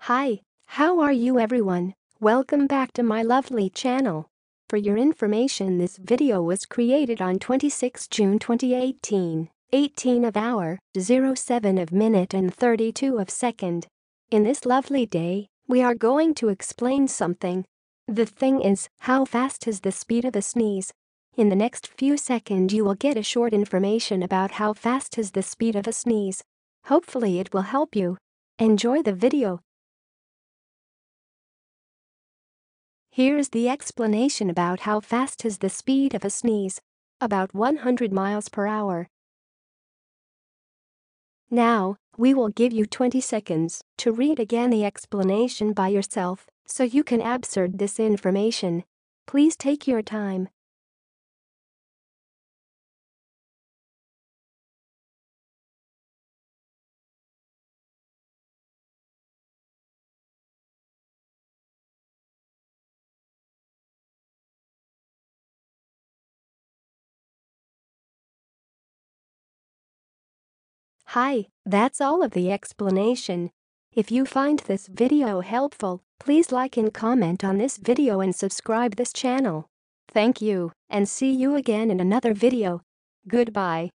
Hi, how are you everyone? Welcome back to my lovely channel. For your information, this video was created on 26 June 2018, 18 of hour, 07 of minute and 32 of second. In this lovely day, we are going to explain something. The thing is, how fast is the speed of a sneeze? In the next few seconds you will get a short information about how fast is the speed of a sneeze. Hopefully it will help you. Enjoy the video. Here's the explanation about how fast is the speed of a sneeze. About 100 miles per hour. Now, we will give you 20 seconds to read again the explanation by yourself so you can absorb this information. Please take your time. Hi, that's all of the explanation. If you find this video helpful, please like and comment on this video and subscribe this channel. Thank you, and see you again in another video. Goodbye.